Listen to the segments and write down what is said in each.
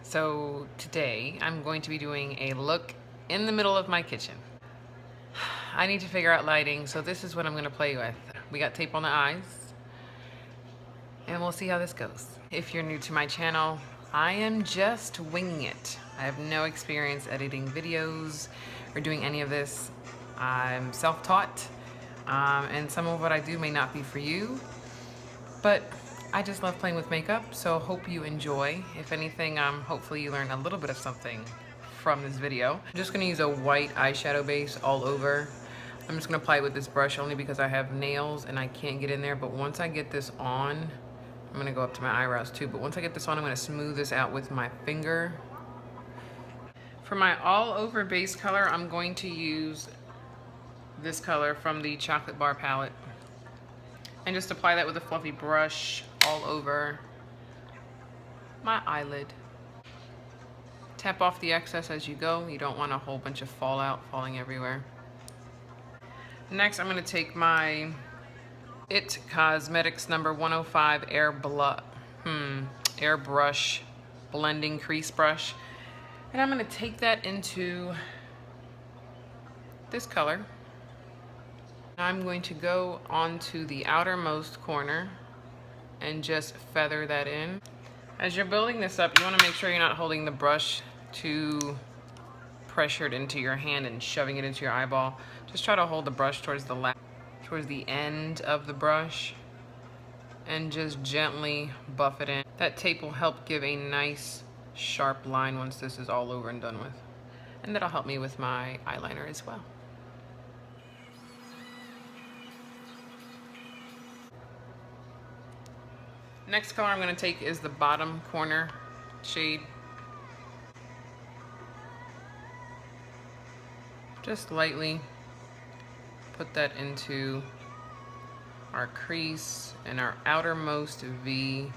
So today I'm going to be doing a look in the middle of my kitchen. I need to figure out lighting, so this is what I'm going to play with. We got tape on the eyes, and we'll see how this goes. If you're new to my channel, I am just winging it. I have no experience editing videos or doing any of this. I'm self-taught, and some of what I do may not be for you, but I just love playing with makeup, so hope you enjoy. If anything, hopefully you learn a little bit of something from this video. I'm just gonna use a white eyeshadow base all over. I'm just gonna apply it with this brush only because I have nails and I can't get in there, but once I get this on, I'm gonna go up to my eyebrows too, but once I get this on, I'm gonna smooth this out with my finger. For my all over base color, I'm going to use this color from the Chocolate Bar palette. And just apply that with a fluffy brush all over my eyelid. Tap off the excess as you go. You don't want a whole bunch of fallout falling everywhere. Next, I'm going to take my It Cosmetics number 105 Airbrush Blending Crease Brush. And I'm going to take that into this color. I'm going to go onto the outermost corner and just feather that in. As you're building this up, you want to make sure you're not holding the brush too pressured into your hand and shoving it into your eyeball. Just try to hold the brush towards the end of the brush and just gently buff it in. That tape will help give a nice sharp line once this is all over and done with. And that'll help me with my eyeliner as well. Next color I'm going to take is the bottom corner shade. Just lightly put that into our crease and our outermost V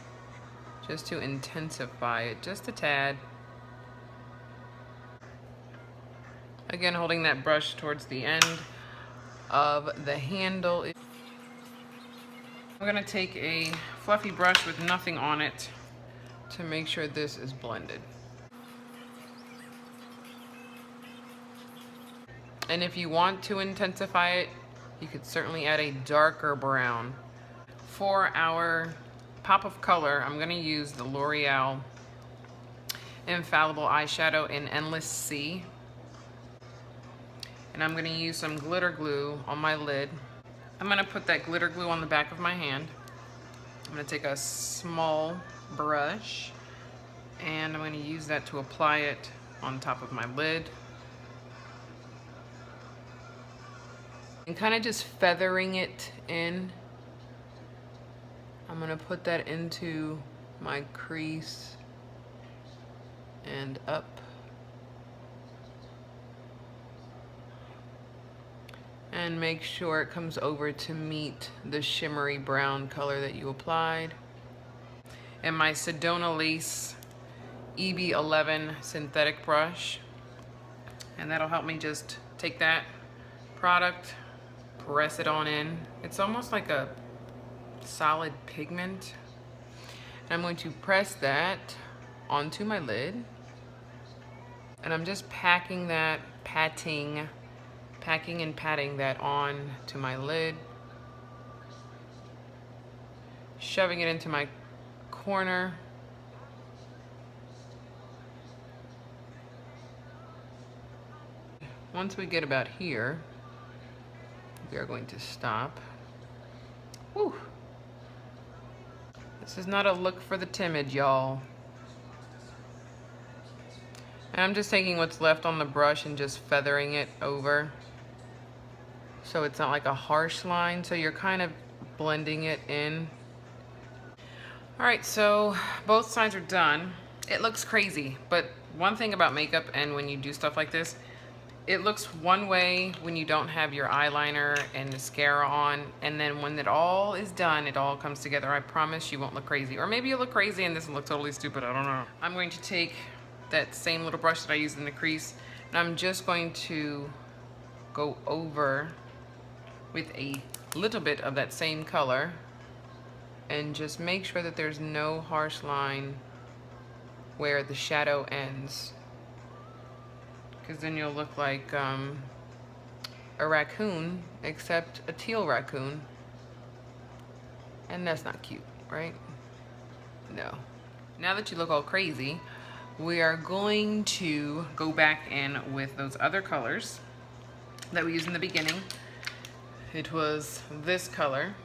just to intensify it just a tad. Again, holding that brush towards the end of the handle. I'm going to take a fluffy brush with nothing on it to make sure this is blended. And if you want to intensify it, you could certainly add a darker brown. For our pop of color, I'm going to use the Loreal Infallible eyeshadow in Endless Sea. And I'm going to use some glitter glue on my lid. I'm going to put that glitter glue on the back of my hand. I'm going to take a small brush and I'm going to use that to apply it on top of my lid. And kind of just feathering it in. I'm going to put that into my crease and up. And make sure it comes over to meet the shimmery brown color that you applied. And my Sedona Lace EB11 synthetic brush. And that'll help me just take that product, press it on in. It's almost like a solid pigment. And I'm going to press that onto my lid. And I'm just patting and patting that on to my lid, shoving it into my corner. Once we get about here, we are going to stop. Whew. This is not a look for the timid, y'all. And I'm just taking what's left on the brush and just feathering it over. So it's not like a harsh line, so you're kind of blending it in. All right, so both sides are done. It looks crazy, but one thing about makeup and when you do stuff like this, it looks one way when you don't have your eyeliner and mascara on, and then when it all is done, it all comes together. I promise you won't look crazy. Or maybe you'll look crazy and this will look totally stupid, I don't know. I'm going to take that same little brush that I used in the crease, and I'm just going to go over with a little bit of that same color and just make sure that there's no harsh line where the shadow ends, because then you'll look like a raccoon, except a teal raccoon, and that's not cute, right? No. Now that you look all crazy, we are going to go back in with those other colors that we used in the beginning. It was this color,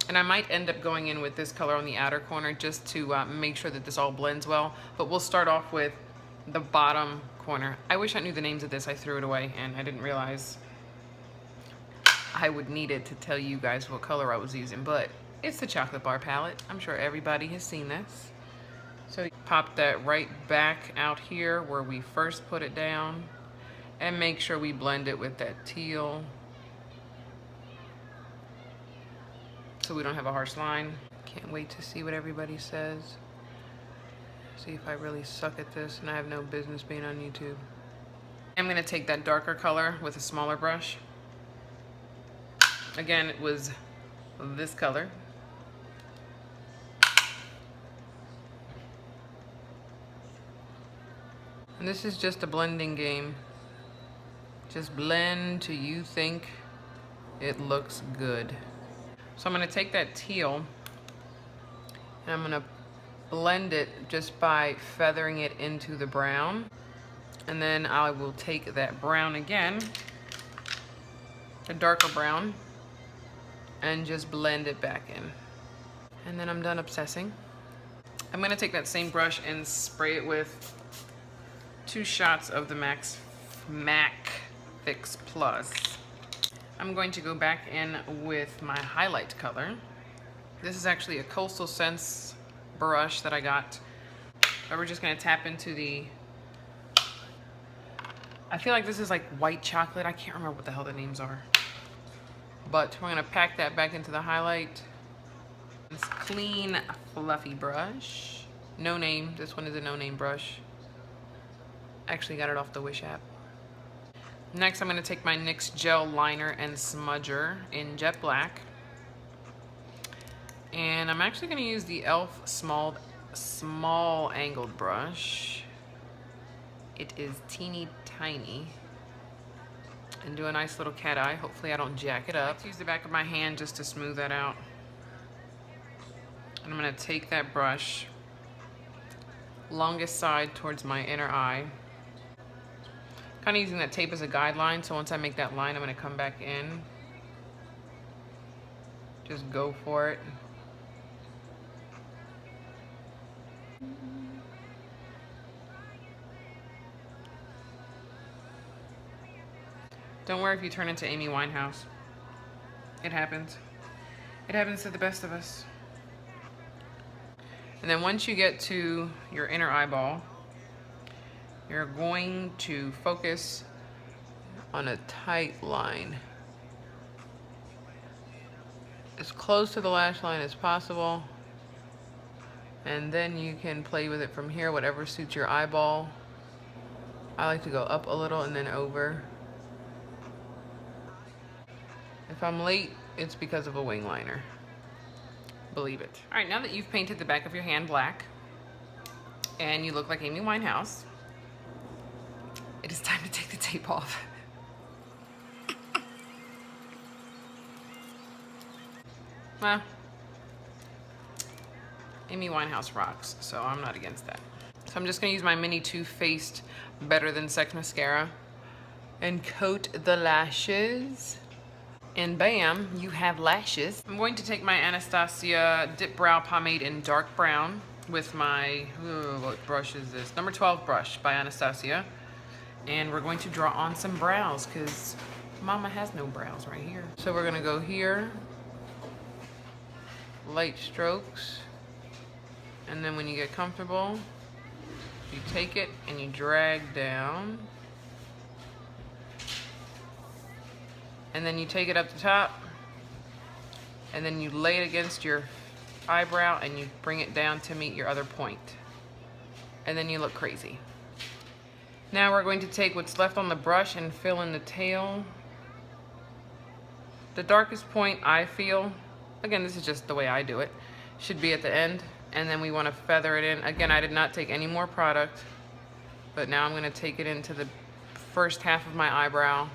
and I might end up going in with this color on the outer corner just to make sure that this all blends well, but we'll start off with the bottom corner. I wish I knew the names of this. I threw it away and I didn't realize I would need it to tell you guys what color I was using, but it's the chocolate bar palette. I'm sure everybody has seen this. So you pop that right back out here where we first put it down, and make sure we blend it with that teal so we don't have a harsh line. Can't wait to see what everybody says. See if I really suck at this and I have no business being on YouTube. I'm gonna take that darker color with a smaller brush. Again, it was this color. And this is just a blending game. Just blend till you think it looks good. So I'm gonna take that teal and I'm gonna blend it just by feathering it into the brown. And then I will take that brown again, a darker brown, and just blend it back in. And then I'm done obsessing. I'm gonna take that same brush and spray it with 2 shots of the MAC Fix Plus. I'm going to go back in with my highlight color. This is actually a Coastal Scents brush that I got. But we're just gonna tap into the, I feel like this is like white chocolate. I can't remember what the hell the names are. But we're gonna pack that back into the highlight. This clean, fluffy brush. No name, this one is a no name brush. Actually got it off the Wish app. Next, I'm gonna take my NYX gel liner and smudger in jet black. And I'm actually gonna use the e.l.f. small angled brush. It is teeny tiny. And do a nice little cat eye. Hopefully I don't jack it up. Use the back of my hand just to smooth that out. And I'm gonna take that brush, longest side towards my inner eye. Kind of using that tape as a guideline, so once I make that line, I'm gonna come back in. Just go for it. Don't worry if you turn into Amy Winehouse. It happens. It happens to the best of us. And then once you get to your inner eyeball, you're going to focus on a tight line. As close to the lash line as possible. And then you can play with it from here, whatever suits your eyeball. I like to go up a little and then over. If I'm late, it's because of a wing liner. Believe it. All right, now that you've painted the back of your hand black and you look like Amy Winehouse, it is time to take the tape off. Well, Amy Winehouse rocks, so I'm not against that. So I'm just gonna use my mini Too Faced Better Than Sex mascara and coat the lashes. And bam, you have lashes. I'm going to take my Anastasia Dip Brow Pomade in dark brown with my, what brush is this? Number 12 brush by Anastasia. And we're going to draw on some brows because Mama has no brows right here. So we're gonna go here, light strokes, and then when you get comfortable, you take it and you drag down. And then you take it up the top, and then you lay it against your eyebrow and you bring it down to meet your other point. And then you look crazy. Now we're going to take what's left on the brush and fill in the tail. The darkest point I feel, again, this is just the way I do it, should be at the end. And then we want to feather it in. Again, I did not take any more product, but now I'm going to take it into the first half of my eyebrow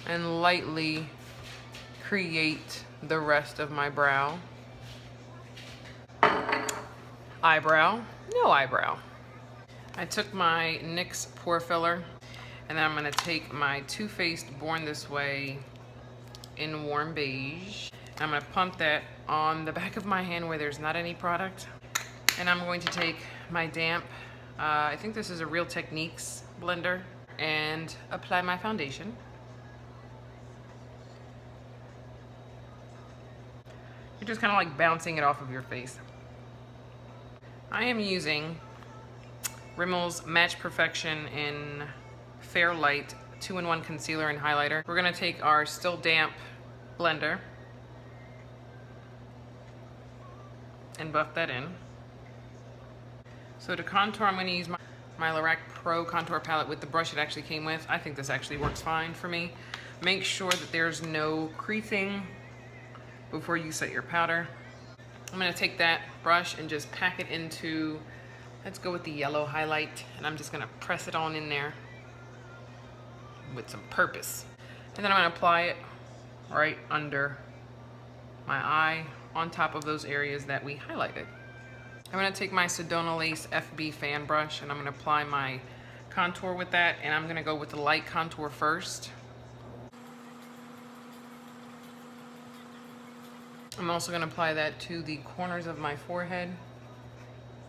and lightly create the rest of my brow. Eyebrow, no eyebrow. I took my NYX pore filler, and then I'm going to take my Too Faced Born This Way in Warm Beige. I'm going to pump that on the back of my hand where there's not any product. And I'm going to take my damp, I think this is a Real Techniques blender, and apply my foundation. You're just kind of like bouncing it off of your face. I am using Rimmel's Match Perfection in Fair Light 2-in-1 concealer and highlighter. We're going to take our still damp blender and buff that in. So to contour, I'm going to use my Lorac Pro contour palette with the brush it actually came with. I think this actually works fine for me. Make sure that there's no creasing before you set your powder. I'm going to take that brush and just pack it into, let's go with the yellow highlight, and I'm just going to press it on in there with some purpose. And then I'm going to apply it right under my eye on top of those areas that we highlighted. I'm going to take my Sedona Lace FB fan brush and I'm going to apply my contour with that, and I'm going to go with the light contour first. I'm also going to apply that to the corners of my forehead.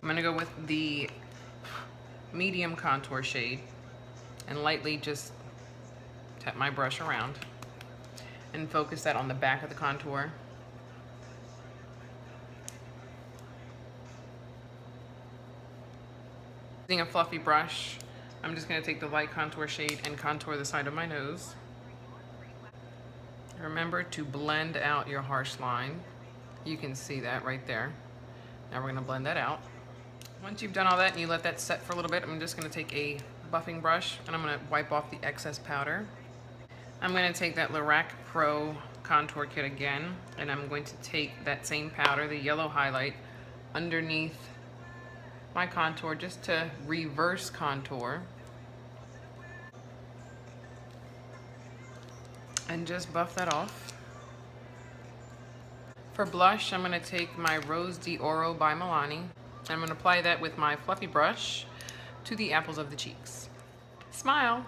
I'm going to go with the medium contour shade and lightly just tap my brush around and focus that on the back of the contour. Using a fluffy brush, I'm just going to take the light contour shade and contour the side of my nose. Remember to blend out your harsh line. You can see that right there. Now we're going to blend that out. Once you've done all that and you let that set for a little bit, I'm just going to take a buffing brush and I'm going to wipe off the excess powder. I'm going to take that Lorac Pro contour kit again, and I'm going to take that same powder, the yellow highlight, underneath my contour just to reverse contour. And just buff that off. For blush, I'm going to take my Rose d'Oro by Milani. I'm going to apply that with my fluffy brush to the apples of the cheeks. Smile!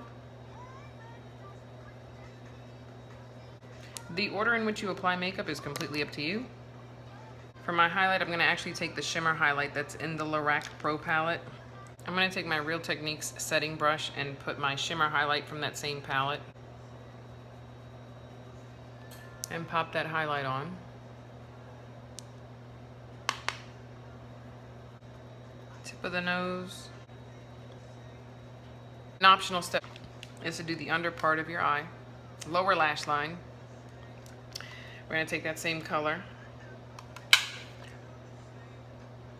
The order in which you apply makeup is completely up to you. For my highlight, I'm going to actually take the shimmer highlight that's in the Lorac Pro palette. I'm going to take my Real Techniques setting brush and put my shimmer highlight from that same palette and pop that highlight on. Tip of the nose. An optional step is to do the under part of your eye, lower lash line. We're going to take that same color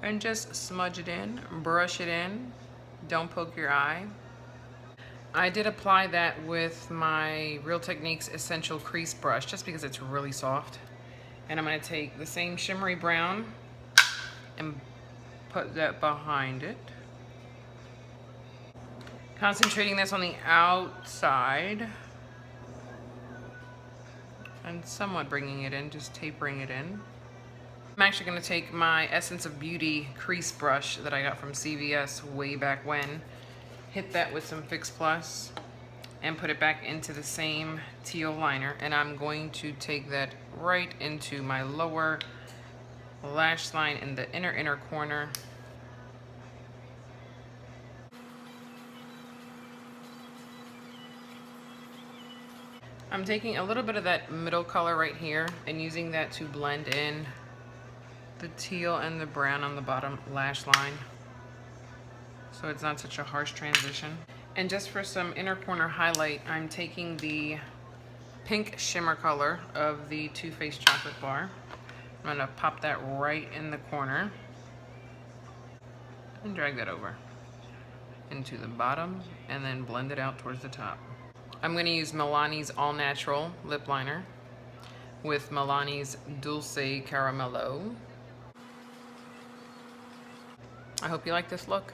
and just smudge it in, brush it in. Don't poke your eye. I did apply that with my Real Techniques Essential Crease Brush just because it's really soft. And I'm going to take the same shimmery brown and put that behind it. Concentrating this on the outside and somewhat bringing it in, just tapering it in. I'm actually going to take my Essence of Beauty crease brush that I got from CVS way back when, hit that with some Fix Plus, and put it back into the same teal liner. And I'm going to take that right into my lower lash line in the inner corner. I'm taking a little bit of that middle color right here and using that to blend in the teal and the brown on the bottom lash line, so it's not such a harsh transition. And just for some inner corner highlight, I'm taking the pink shimmer color of the Too Faced chocolate bar. I'm going to pop that right in the corner and drag that over into the bottom and then blend it out towards the top. I'm going to use Milani's All Natural lip liner with Milani's Dulce Caramello. I hope you like this look.